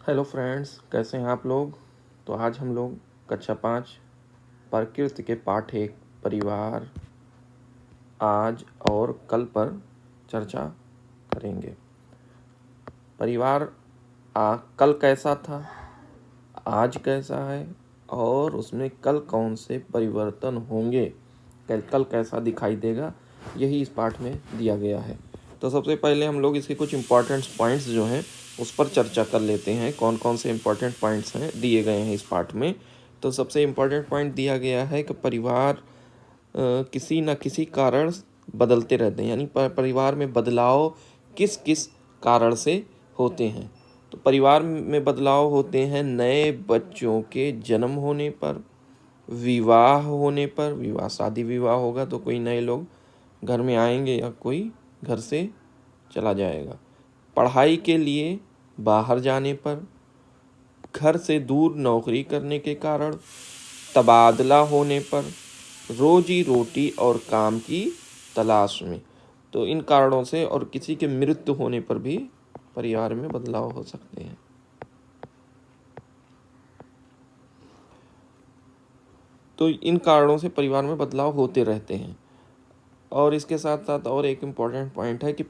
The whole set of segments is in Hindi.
हेलो फ्रेंड्स, कैसे हैं आप लोग। तो आज हम लोग कक्षा 5 प्रकृति के पाठ 1 परिवार आज और कल पर चर्चा करेंगे। परिवार कल कैसा था, आज कैसा है और उसमें कल कौन से परिवर्तन होंगे, कल कैसा दिखाई देगा, यही इस पाठ में दिया गया है। तो सबसे पहले हम लोग इसके कुछ इम्पॉर्टेंट पॉइंट्स जो हैं उस पर चर्चा कर लेते हैं। कौन कौन से इम्पॉर्टेंट पॉइंट्स हैं दिए गए हैं इस पाठ में। तो सबसे इम्पॉर्टेंट पॉइंट दिया गया है कि परिवार किसी न किसी कारण बदलते रहते हैं, यानी परिवार में बदलाव किस किस कारण से होते हैं। तो परिवार में बदलाव होते हैं नए बच्चों के जन्म होने पर, विवाह होने पर, शादी विवाह होगा तो कोई नए लोग घर में आएंगे या कोई घर से चला जाएगा, पढ़ाई के लिए बाहर जाने पर, घर से दूर नौकरी करने के कारण, तबादला होने पर, रोजी रोटी और काम की तलाश में। तो इन कारणों से और किसी के मृत्यु होने पर भी परिवार में बदलाव हो सकते हैं। तो इन कारणों से परिवार में बदलाव होते रहते हैं। और इसके साथ साथ और एक इम्पॉर्टेंट पॉइंट है कि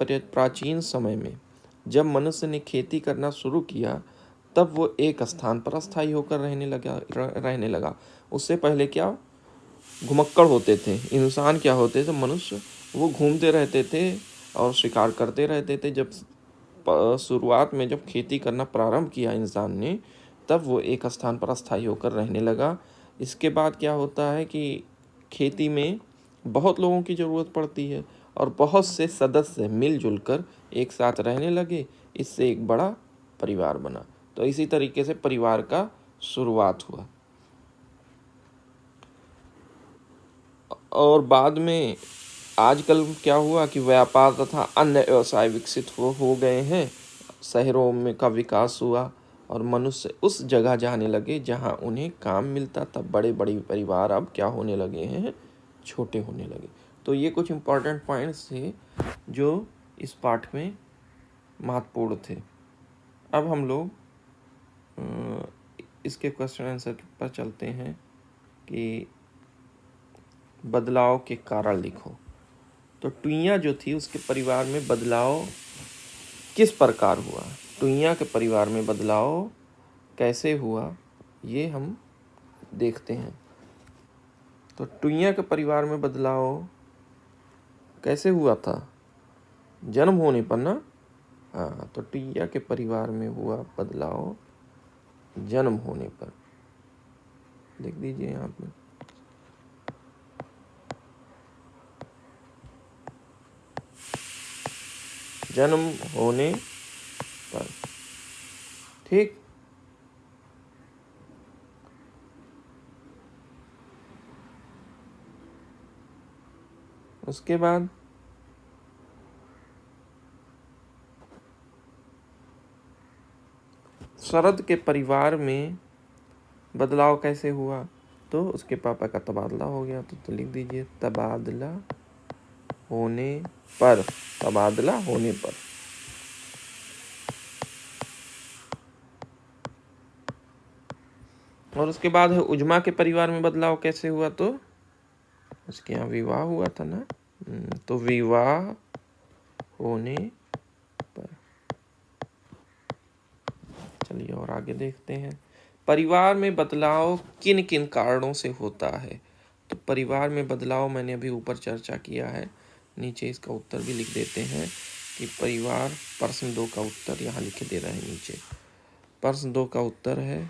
प्राचीन समय में जब मनुष्य ने खेती करना शुरू किया तब वो एक स्थान पर अस्थायी होकर रहने लगा। उससे पहले क्या घुमक्कड़ होते थे, इंसान क्या होते थे, मनुष्य, वो घूमते रहते थे और शिकार करते रहते थे। जब शुरुआत में जब खेती करना प्रारंभ किया इंसान ने, तब वो एक स्थान पर अस्थायी होकर रहने लगा। इसके बाद क्या होता है कि खेती में बहुत लोगों की ज़रूरत पड़ती है और बहुत से सदस्य मिलजुल कर एक साथ रहने लगे। इससे एक बड़ा परिवार बना। तो इसी तरीके से परिवार का शुरुआत हुआ। और बाद में आजकल क्या हुआ कि व्यापार तथा अन्य व्यवसाय विकसित हो गए हैं, शहरों में का विकास हुआ और मनुष्य उस जगह जाने लगे जहां उन्हें काम मिलता था। बड़े बड़े परिवार अब क्या होने लगे हैं, छोटे होने लगे। तो ये कुछ इम्पोर्टेंट पॉइंट्स थे जो इस पाठ में महत्वपूर्ण थे। अब हम लोग इसके क्वेश्चन आंसर पर चलते हैं कि बदलाव के कारण लिखो। तो टुईया जो थी उसके परिवार में बदलाव किस प्रकार हुआ, टुईया के परिवार में बदलाव कैसे हुआ, ये हम देखते हैं। तो टुईया के परिवार में बदलाव कैसे हुआ था, जन्म होने पर ना। हाँ, तो टुईया के परिवार में हुआ बदलाव जन्म होने पर। देख दीजिए यहाँ पे, जन्म होने पर। ठीक, उसके बाद शरद के परिवार में बदलाव कैसे हुआ, तो उसके पापा का तबादला हो गया। तो लिख दीजिए तबादला होने पर, तबादला होने पर। और उसके बाद है उजमा के परिवार में बदलाव कैसे हुआ, तो उसके यहाँ विवाह हुआ था ना। तो विवाह होने पर। चलिए और आगे देखते हैं, परिवार में बदलाव किन किन कारणों से होता है। तो परिवार में बदलाव मैंने अभी ऊपर चर्चा किया है, नीचे इसका उत्तर भी लिख देते हैं कि परिवार, प्रश्न 2 का उत्तर यहाँ लिखे दे रहे हैं नीचे। प्रश्न 2 का उत्तर है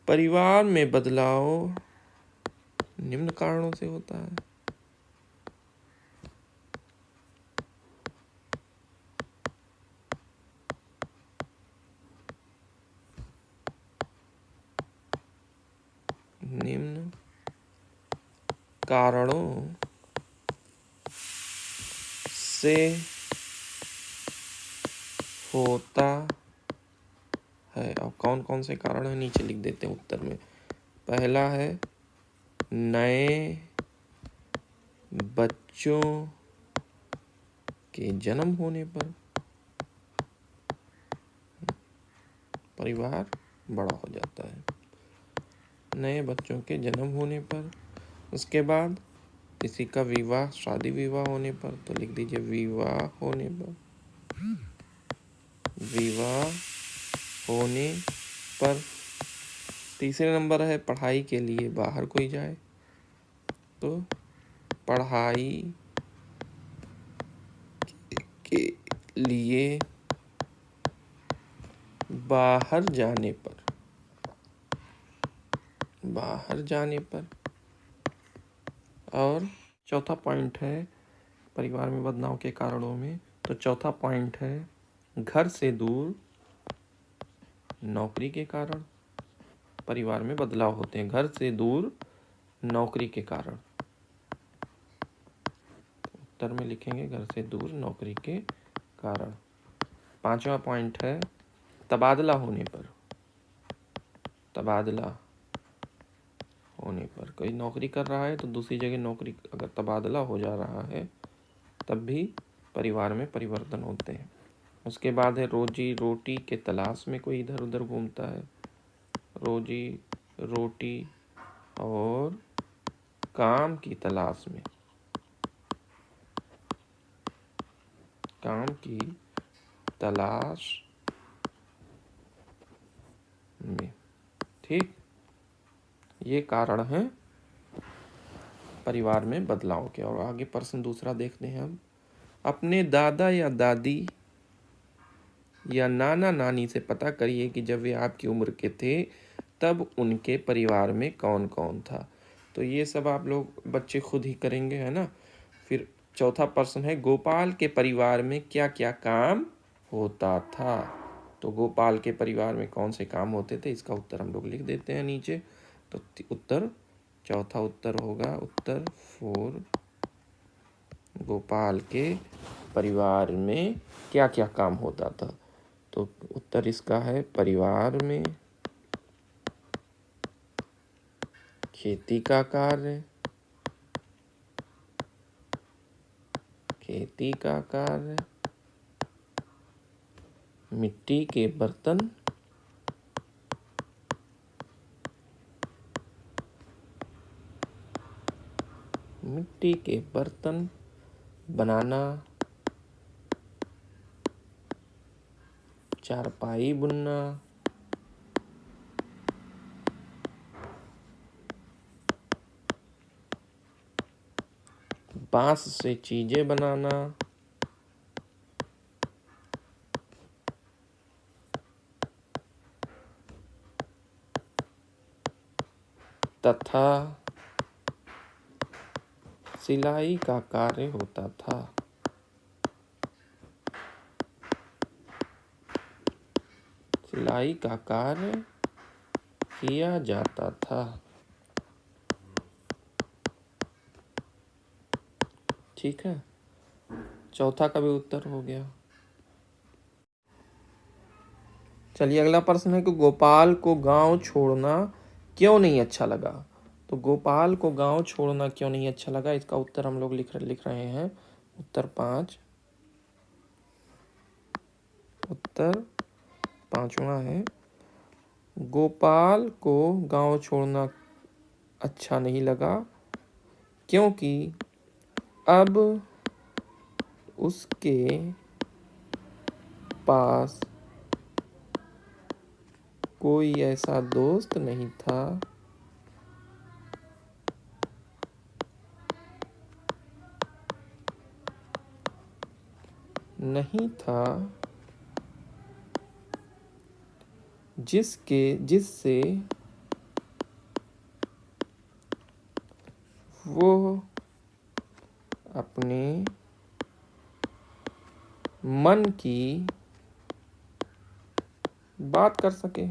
परिवार में बदलाव निम्न कारणों से होता है। निम्न कारणों से होता है। अब कौन कौन से कारण है नीचे लिख देते हैं उत्तर में। पहला है नए बच्चों के जन्म होने पर परिवार बड़ा हो जाता है, नए बच्चों के जन्म होने पर। उसके बाद किसी का विवाह, शादी विवाह होने पर, तो लिख दीजिए विवाह होने पर। विवाह होने पर। तीसरे नंबर है पढ़ाई के लिए बाहर कोई जाए, तो पढ़ाई के लिए बाहर जाने पर। बाहर जाने पर। और चौथा पॉइंट है परिवार में बदलाव के कारणों में, तो चौथा पॉइंट है घर से दूर नौकरी के कारण परिवार में बदलाव होते हैं। घर से दूर नौकरी के कारण। उत्तर में लिखेंगे घर से दूर नौकरी के कारण। पांचवा पॉइंट है तबादला होने पर। तबादला होने पर, कोई नौकरी कर रहा है तो दूसरी जगह नौकरी अगर तबादला हो जा रहा है तब भी परिवार में परिवर्तन होते हैं। उसके बाद है रोजी रोटी के तलाश में कोई इधर उधर घूमता है। रोजी रोटी और काम की तलाश में। काम की तलाश में। ठीक, ये कारण है परिवार में बदलाव के। और आगे प्रश्न दूसरा देखते हैं हम। अपने दादा या दादी या नाना नानी से पता करिए कि जब वे आपकी उम्र के थे तब उनके परिवार में कौन कौन था। तो ये सब आप लोग बच्चे खुद ही करेंगे, है ना। फिर चौथा प्रश्न है गोपाल के परिवार में क्या क्या काम होता था। तो गोपाल के परिवार में कौन से काम होते थे, इसका उत्तर हम लोग लिख देते हैं नीचे। तो उत्तर, चौथा उत्तर होगा उत्तर 4। गोपाल के परिवार में क्या क्या काम होता था। तो उत्तर इसका है परिवार में खेती का कार्य। खेती का कार्य, मिट्टी के बर्तन, मिट्टी के बर्तन बनाना, चारपाई बुनना, बांस से चीजें बनाना, तथा सिलाई का कार्य होता था। सिलाई का कार्य किया जाता था। ठीक है, चौथा का भी उत्तर हो गया। चलिए अगला प्रश्न है कि गोपाल को गांव छोड़ना क्यों नहीं अच्छा लगा। तो गोपाल को गांव छोड़ना क्यों नहीं अच्छा लगा, इसका उत्तर हम लोग लिख रहे हैं। उत्तर 5। उत्तर 5वां है गोपाल को गांव छोड़ना अच्छा नहीं लगा क्योंकि अब उसके पास कोई ऐसा दोस्त नहीं था जिससे वो अपने मन की बात कर सके।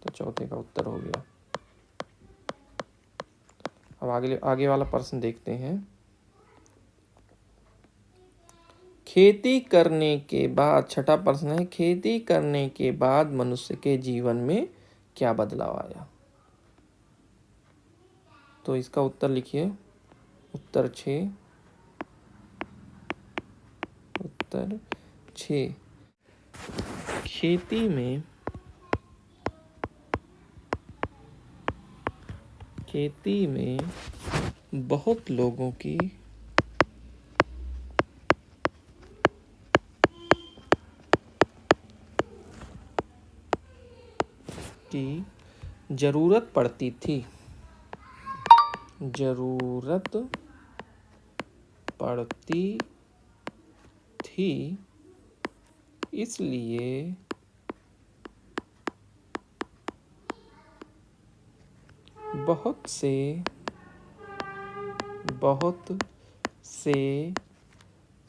तो चौथे का उत्तर हो गया। अब आगे वाला प्रश्न देखते हैं। खेती करने के बाद, छठा प्रश्न है खेती करने के बाद मनुष्य के जीवन में क्या बदलाव आया। तो इसका उत्तर लिखिए। उत्तर 6। उत्तर 6। खेती में बहुत लोगों की जरूरत पड़ती थी, इसलिए बहुत से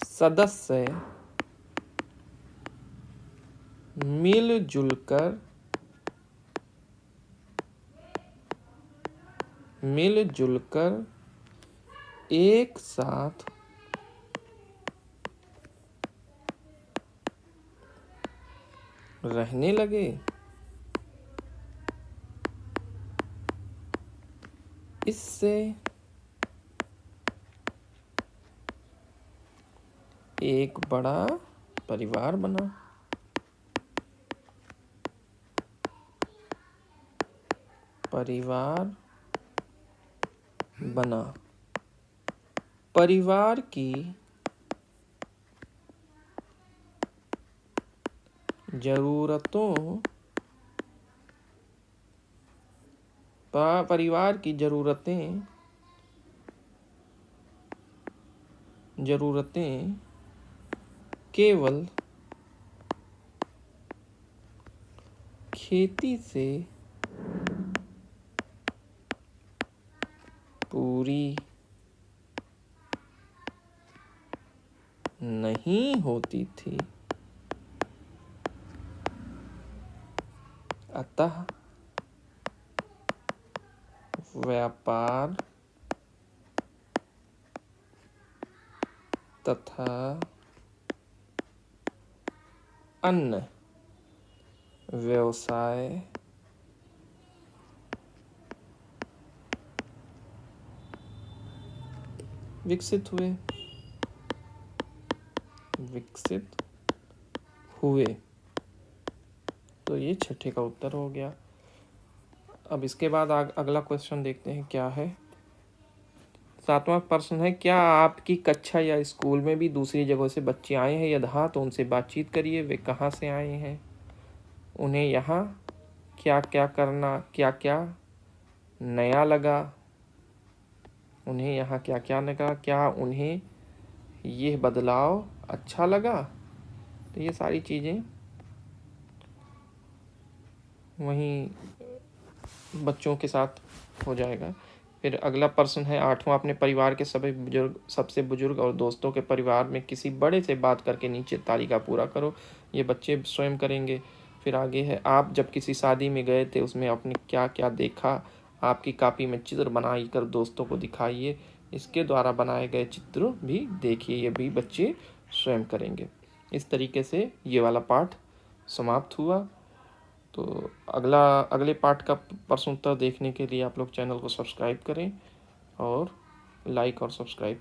सदस्य मिलजुल कर एक साथ रहने लगे। इससे एक बड़ा परिवार बना। परिवार की जरूरतें केवल खेती से पूरी नहीं होती थी, अतः व्यापार तथा अन्य व्यवसाय विकसित हुए। तो ये छठे का उत्तर हो गया। अब इसके बाद अगला क्वेश्चन देखते हैं क्या है। 7वां प्रश्न है, क्या आपकी कक्षा या स्कूल में भी दूसरी जगहों से बच्चे आए हैं? यदि हाँ तो उनसे बातचीत करिए। वे कहाँ से आए हैं, उन्हें यहाँ क्या क्या नया लगा, क्या उन्हें यह बदलाव अच्छा लगा। तो ये सारी चीज़ें वहीं बच्चों के साथ हो जाएगा। फिर अगला प्रश्न है 8वां, अपने परिवार के सबसे बुजुर्ग और दोस्तों के परिवार में किसी बड़े से बात करके नीचे तालिका पूरा करो। ये बच्चे स्वयं करेंगे। फिर आगे है, आप जब किसी शादी में गए थे उसमें आपने क्या क्या देखा, आपकी कॉपी में चित्र बनाई कर दोस्तों को दिखाइए। इसके द्वारा बनाए गए चित्र भी देखिए। ये भी बच्चे स्वयं करेंगे। इस तरीके से ये वाला पाठ समाप्त हुआ। तो अगले पार्ट का प्रश्न उत्तर देखने के लिए आप लोग चैनल को सब्सक्राइब करें और लाइक और सब्सक्राइब